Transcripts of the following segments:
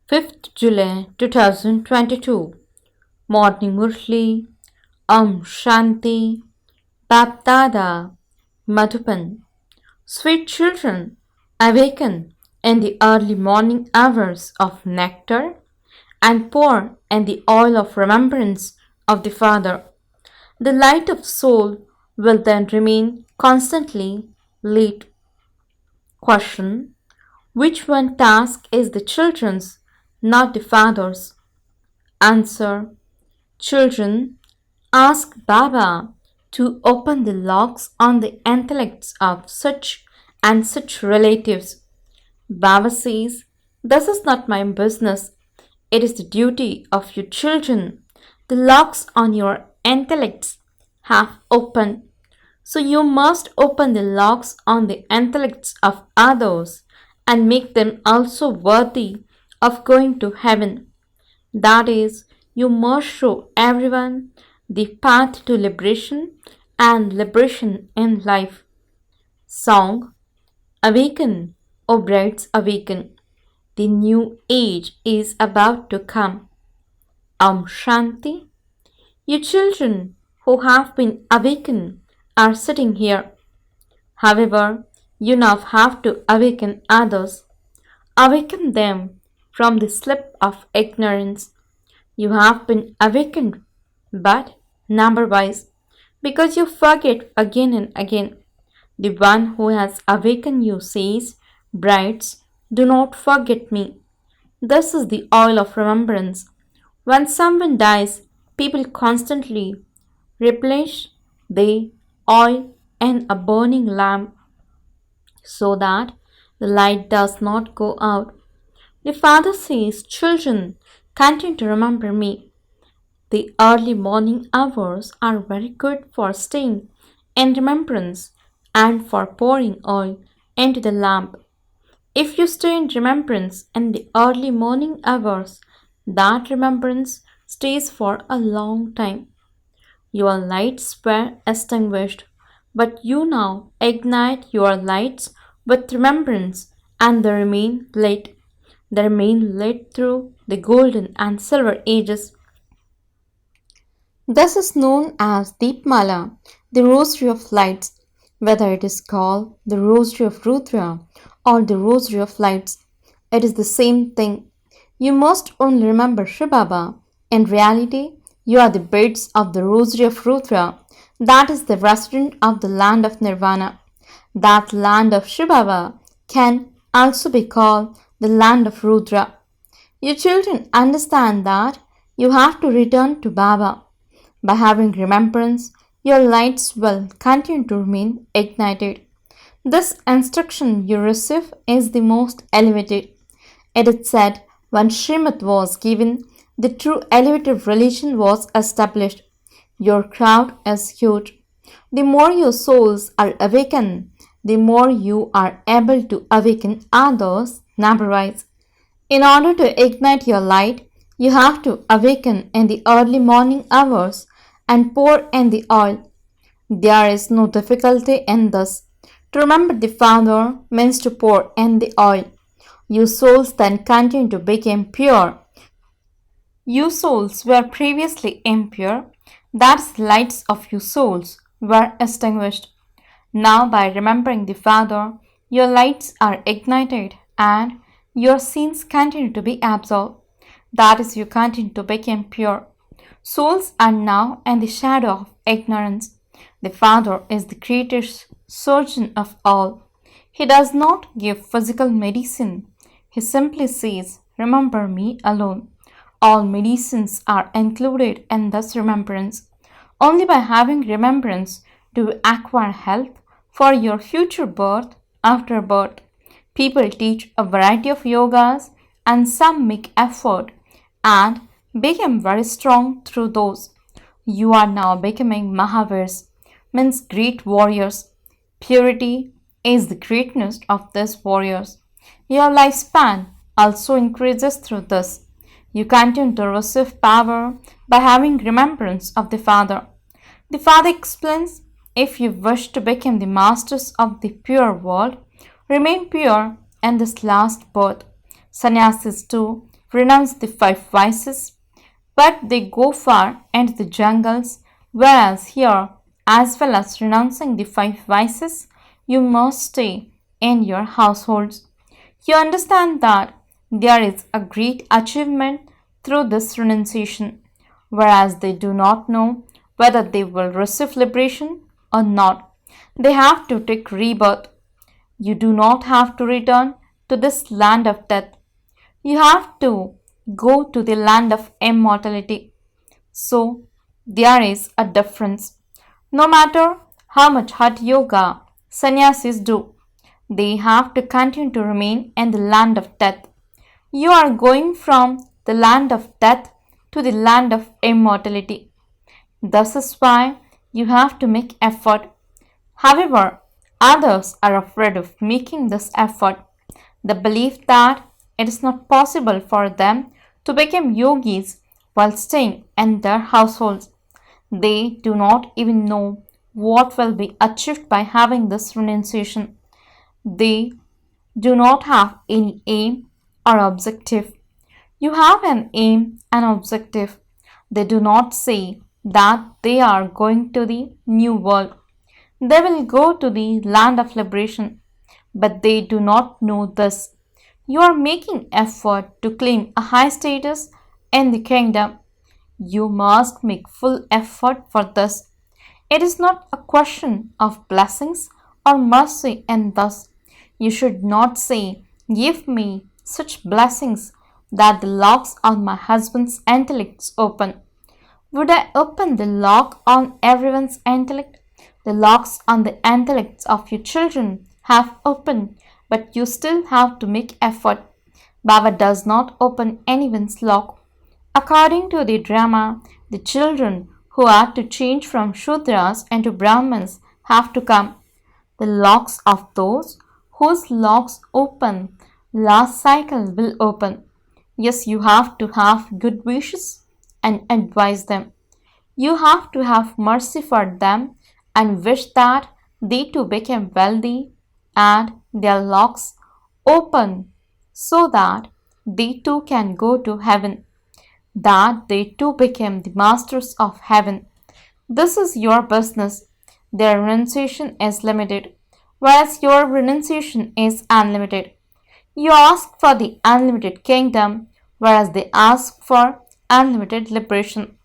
5th July 2022. Morning Murli, Shanti, BapDada, Madhupan. Sweet children, awaken in the early morning hours of nectar and pour in the oil of remembrance of the Father. The light of soul will then remain constantly lit. Question: which one task is the children's, not the father's? Answer: children, ask Baba to open the locks on the intellects of such and such relatives. Baba says, this is not my business. It is the duty of you children. The locks on your intellects have opened. So you must open the locks on the intellects of others and make them also worthy of going to heaven. That is, you must show everyone the path to liberation and liberation in life. Song: Awaken, O brides, awaken. The new age is about to come. Shanti. You children who have been awakened are sitting here. However, you now have to awaken others. Awaken them from the sleep of ignorance. You have been awakened, but number-wise, because you forget again and again. The one who has awakened you says, brides, do not forget me. This is the oil of remembrance. When someone dies, people constantly replenish the oil in a burning lamp so that the light does not go out. The Father says, children, continue to remember me. The early morning hours are very good for staying in remembrance and for pouring oil into the lamp. If you stay in remembrance in the early morning hours, that remembrance stays for a long time. Your lights were extinguished, but you now ignite your lights with remembrance and they remain lit. They remain lit through the golden and silver ages. This is known as Deepmala, the Rosary of Lights, whether it is called the Rosary of Rudra or the Rosary of Lights. It is the same thing. You must only remember shivbaba. In reality, you are the birds of the Rosary of Rudra, that is the resident of the land of Nirvana. That land of shivbaba can also be called the land of Rudra. You children understand that you have to return to Baba. By having remembrance, your lights will continue to remain ignited. This instruction you receive is the most elevated. It is said when Srimad was given, the true elevated religion was established. Your crowd is huge. The more your souls are awakened, the more you are able to awaken others number-wise. In order to ignite your light, you have to awaken in the early morning hours and pour in the oil. There is no difficulty in this. To remember the Father means to pour in the oil. You souls then continue to become pure. You souls were previously impure, that the lights of you souls were extinguished. Now by remembering the Father, your lights are ignited and your sins continue to be absolved. That is, you continue to become pure. Souls are now in the shadow of ignorance. The Father is the greatest surgeon of all. He does not give physical medicine. He simply says, remember me alone. All medicines are included in this remembrance. Only by having remembrance do you acquire health for your future birth after birth. People teach a variety of yogas and some make effort and become very strong through those. You are now becoming Mahavirs, means great warriors. Purity is the greatness of these warriors. Your lifespan also increases through this. You continue to receive power by having remembrance of the Father. The Father explains, if you wish to become the masters of the pure world, remain pure in this last birth. Sannyasis too renounce the five vices, but they go far into the jungles, whereas here, as well as renouncing the five vices, you must stay in your households. You understand that there is a great achievement through this renunciation, whereas they do not know whether they will receive liberation or not. They have to take rebirth. You do not have to return to this land of death. You have to go to the land of immortality. So, there is a difference. No matter how much Hatha Yoga sannyasis do, they have to continue to remain in the land of death. You are going from the land of death to the land of immortality. This is why you have to make effort. However, others are afraid of making this effort. The belief that it is not possible for them to become yogis while staying in their households. They do not even know what will be achieved by having this renunciation. They do not have any aim or objective. You have an aim and objective. They do not say that they are going to the new world. They will go to the land of liberation, but they do not know this. You are making effort to claim a high status in the kingdom. You must make full effort for this. It is not a question of blessings or mercy, and thus you should not say, "Give me such blessings that the locks on my husband's intellects open." Would I open the lock on everyone's intellect? The locks on the intellects of your children have opened, but you still have to make effort. Baba does not open anyone's lock. According to the drama, the children who are to change from Shudras into Brahmins have to come. The locks of those whose locks open, last cycle will open. Yes, you have to have good wishes and advise them. You have to have mercy for them and wish that they too become wealthy and their locks open so that they too can go to heaven, that they too become the masters of heaven. This is your business. Their renunciation is limited, whereas your renunciation is unlimited. You ask for the unlimited kingdom, whereas they ask for unlimited liberation.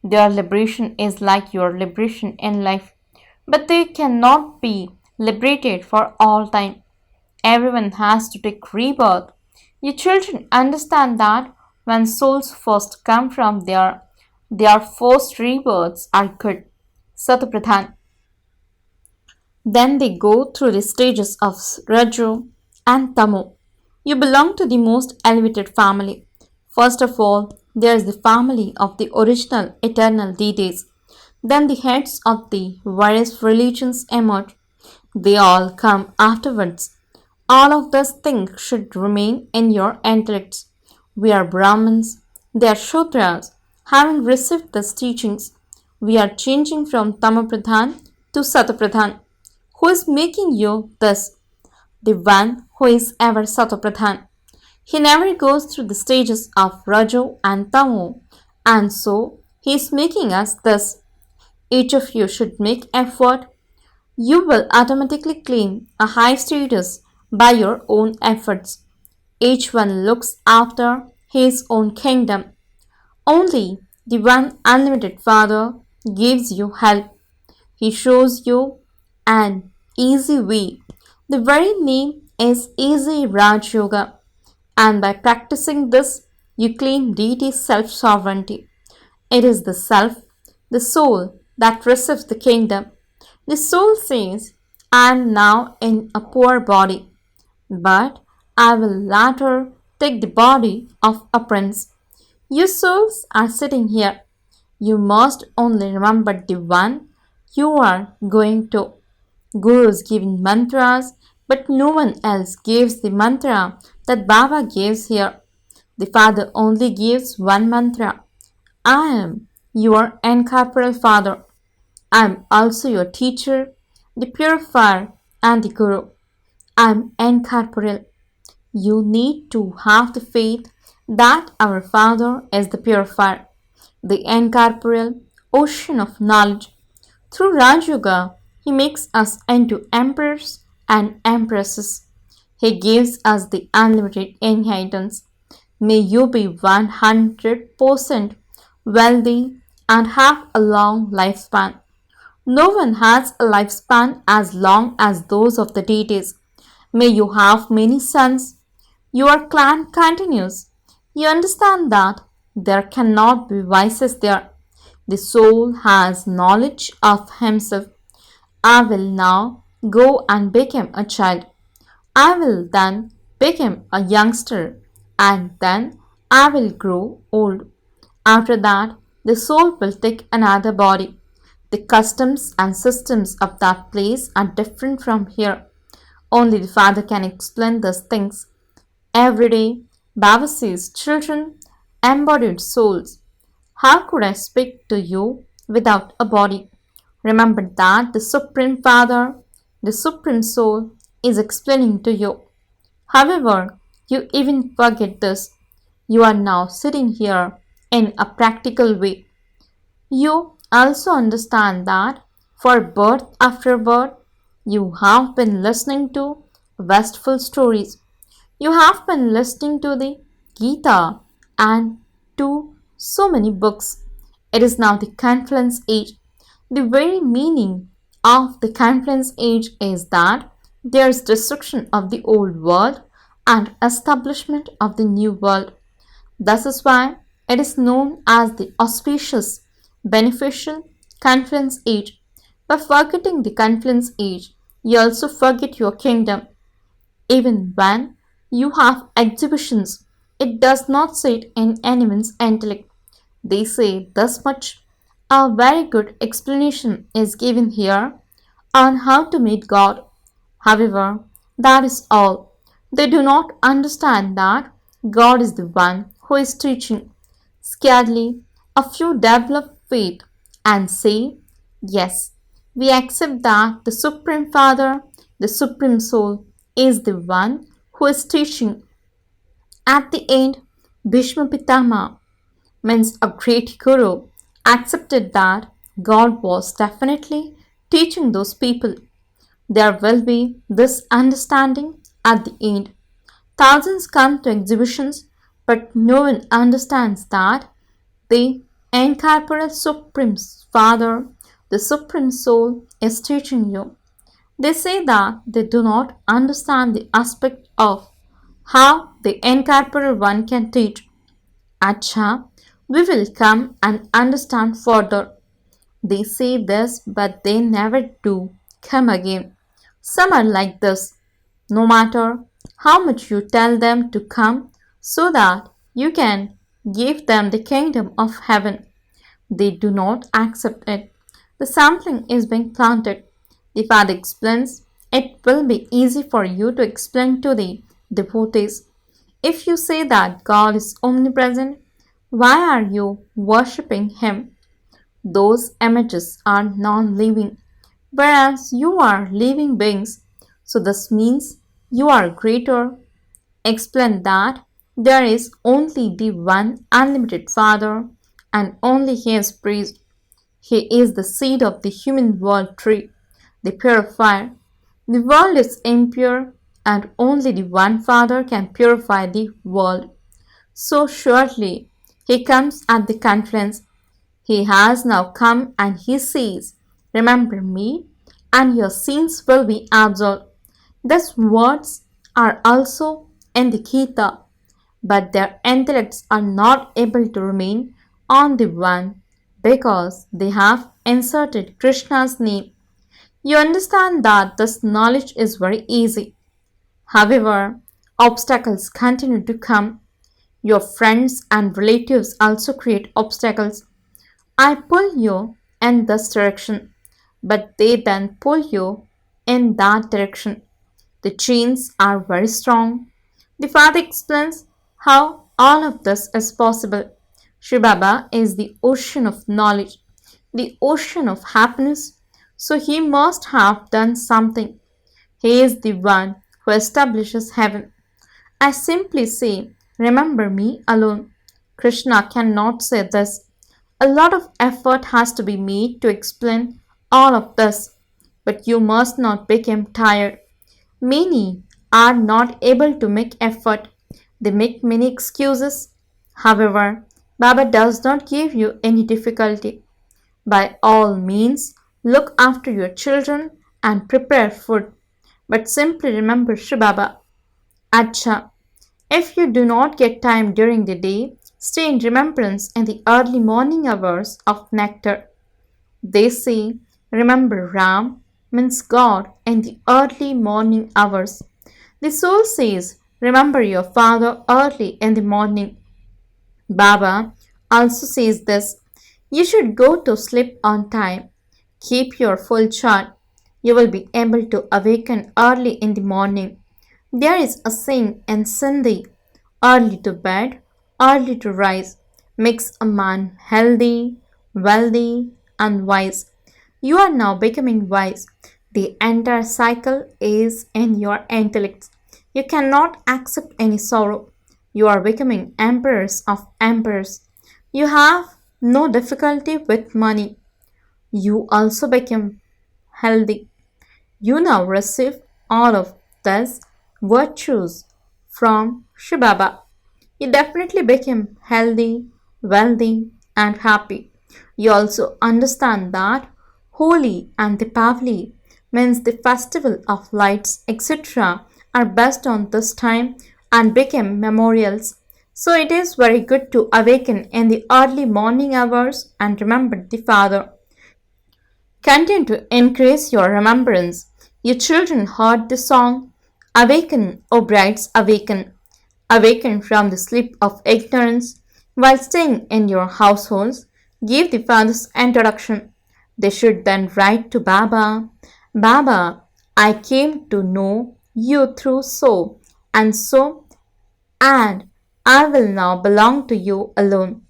Their liberation is like your liberation in life, but they cannot be liberated for all time. Everyone has to take rebirth. Your children understand that when souls first come from there, their first rebirths are good, Satapradhan. Then they go through the stages of Rajo and Tamo. You belong to the most elevated family. First of all, there is the family of the original eternal deities. Then the heads of the various religions emerge. They all come afterwards. All of those things should remain in your intellects. We are Brahmins, they are Shudras. Having received these teachings, we are changing from Tamapradhan to Satapradhan. Who is making you this? The one who is ever Satapradhan. He never goes through the stages of Rajo and Tamo, and so he is making us this. Each of you should make effort. You will automatically claim a high status by your own efforts. Each one looks after his own kingdom. Only the one unlimited Father gives you help. He shows you an easy way. The very name is Easy Raj Yoga, and by practicing this, you claim deity's self-sovereignty. It is the self, the soul, that receives the kingdom. The soul says, "I am now in a poor body, but I will later take the body of a prince." You souls are sitting here. You must only remember the one you are going to. Guru is giving mantras, but no one else gives the mantra that Baba gives here. The Father only gives one mantra. I am your incorporeal Father. I am also your teacher, the purifier, and the Guru. I am incorporeal. You need to have the faith that our Father is the purifier, the incorporeal ocean of knowledge. Through Raj Yoga, He makes us into emperors and empresses. He gives us the unlimited inheritance. May you be 100% wealthy and have a long lifespan. No one has a lifespan as long as those of the deities. May you have many sons. Your clan continues. You understand that there cannot be vices there. The soul has knowledge of himself. I will now go and become a child. I will then become a youngster, and then I will grow old. After that, the soul will take another body. The customs and systems of that place are different from here. Only the Father can explain these things. Every day, Baba says, children, embodied souls, how could I speak to you without a body? Remember that the Supreme Father, the Supreme Soul, is explaining to you. However, you even forget this. You are now sitting here in a practical way. You also understand that for birth after birth, you have been listening to wasteful stories. You have been listening to the Gita and to so many books. It is now the confluence age. The very meaning of the confluence age is that there is destruction of the old world and establishment of the new world. This is why it is known as the auspicious, beneficial confluence age. By forgetting the confluence age, you also forget your kingdom. Even when you have exhibitions, it does not sit in anyone's intellect. They say this much. A very good explanation is given here on how to meet God. However, that is all. They do not understand that God is the one who is teaching. Scarcely a few develop faith and say, yes, we accept that the Supreme Father, the Supreme Soul, is the one who is teaching. At the end, Bhishma Pitama, means a great guru, accepted that God was definitely teaching those people. There will be this understanding at the end. Thousands come to exhibitions, but no one understands that the incorporeal Supreme Father, the Supreme Soul, is teaching you. They say that they do not understand the aspect of how the incorporeal one can teach. Acha, we will come and understand further. They say this, but they never do come again. Some are like this. No matter how much you tell them to come so that you can give them the kingdom of heaven, they do not accept it. The sampling is being planted. The Father explains, it will be easy for you to explain to the devotees. If you say that God is omnipresent, why are you worshipping Him? Those images are non-living, whereas you are living beings. So this means you are greater. Explain that there is only the one unlimited Father and only He is praised. He is the seed of the human world tree, the purifier. The world is impure and only the one Father can purify the world. So shortly He comes at the confluence. He has now come and He says, remember me and your sins will be absolved. These words are also in the Gita, but their intellects are not able to remain on the one because they have inserted Krishna's name. You understand that this knowledge is very easy. However, obstacles continue to come. Your friends and relatives also create obstacles. I pull you in this direction, but they then pull you in that direction. The chains are very strong. The Father explains how all of this is possible. Shivbaba is the ocean of knowledge, the ocean of happiness, so he must have done something. He is the one who establishes heaven. I simply say Remember me alone. Krishna cannot say this. A lot of effort has to be made to explain all of this. But you must not become tired. Many are not able to make effort. They make many excuses. However, Baba does not give you any difficulty. By all means, look after your children and prepare food. But simply remember shivbaba. Acha. If you do not get time during the day, stay in remembrance in the early morning hours of nectar. They say, remember Ram means God in the early morning hours. The soul says, remember your father early in the morning. Baba also says this, you should go to sleep on time. Keep your full chart. You will be able to awaken early in the morning. There is a saying in Sindhi, early to bed, early to rise, makes a man healthy, wealthy, and wise. You are now becoming wise. The entire cycle is in your intellect. You cannot accept any sorrow. You are becoming emperors of emperors. You have no difficulty with money. You also become healthy. You now receive all of these virtues from Shivbaba. You definitely become healthy, wealthy, and happy. You also understand that Holi and Deepavali means the festival of lights, etc., are based on this time and became memorials. So it is very good to awaken in the early morning hours and remember the Father. Continue to increase your remembrance. Your children heard the song, Awaken, O brides, awaken. Awaken from the sleep of ignorance while staying in your households. Give the father's introduction. They should then write to Baba, Baba, I came to know you through so and so, and I will now belong to you alone.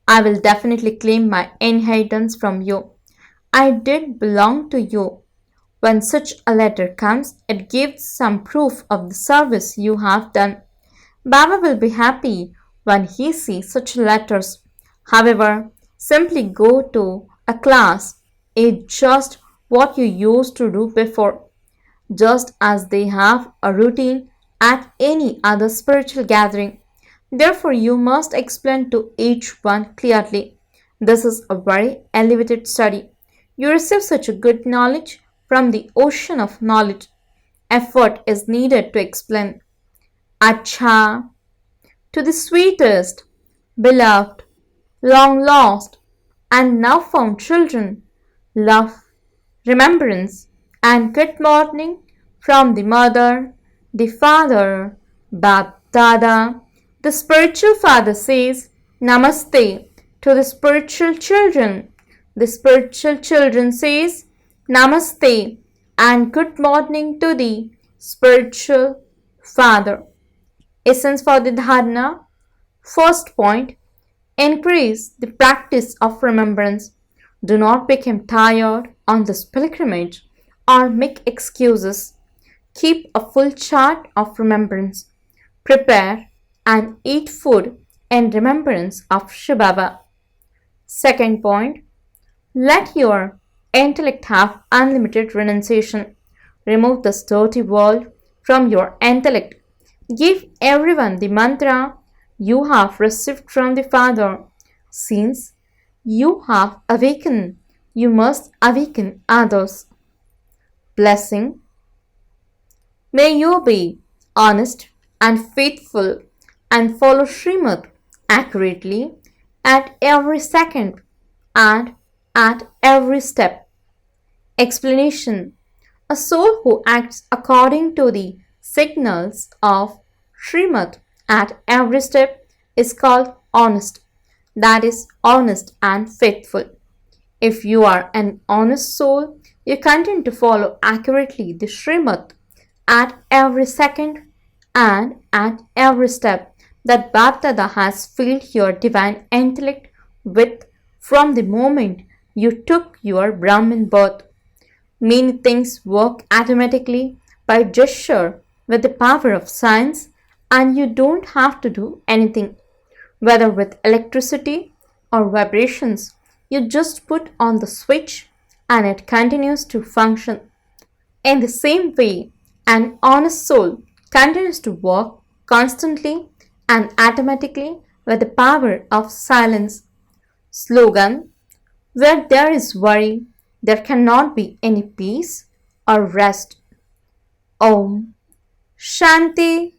I will definitely claim my inheritance from you. I did belong to you. When such a letter comes, it gives some proof of the service you have done. Baba will be happy when he sees such letters. However, simply go to a class is just what you used to do before, just as they have a routine at any other spiritual gathering. Therefore, you must explain to each one clearly. This is a very elevated study. You receive such a good knowledge from the ocean of knowledge. Effort is needed to explain. Acha, to the sweetest, beloved, long lost, and now found children, love, remembrance, and good morning from the mother, the father, BapDada. The spiritual father says, Namaste to the spiritual children. The spiritual children says, Namaste and good morning to the spiritual father. Essence for the dharana. First point, increase the practice of remembrance. Do not become tired on this pilgrimage or make excuses. Keep a full chart of remembrance. Prepare and eat food in remembrance of Shivbaba. Second point, let your intellect have unlimited renunciation. Remove this dirty world from your intellect. Give everyone the mantra you have received from the Father. Since you have awakened, you must awaken others. Blessing. May you be honest and faithful and follow Srimad accurately at every second and at every step. Explanation. A soul who acts according to the signals of Srimad at every step is called honest. That is honest and faithful. If you are an honest soul, you continue to follow accurately the Srimad at every second and at every step that BapDada has filled your divine intellect with from the moment you took your Brahmin birth. Many things work automatically by gesture with the power of science and you don't have to do anything, whether with electricity or vibrations. You just put on the switch and it continues to function. In the same way, an honest soul continues to work constantly and automatically with the power of silence. Slogan: where there is worry, there cannot be any peace or rest. Om Shanti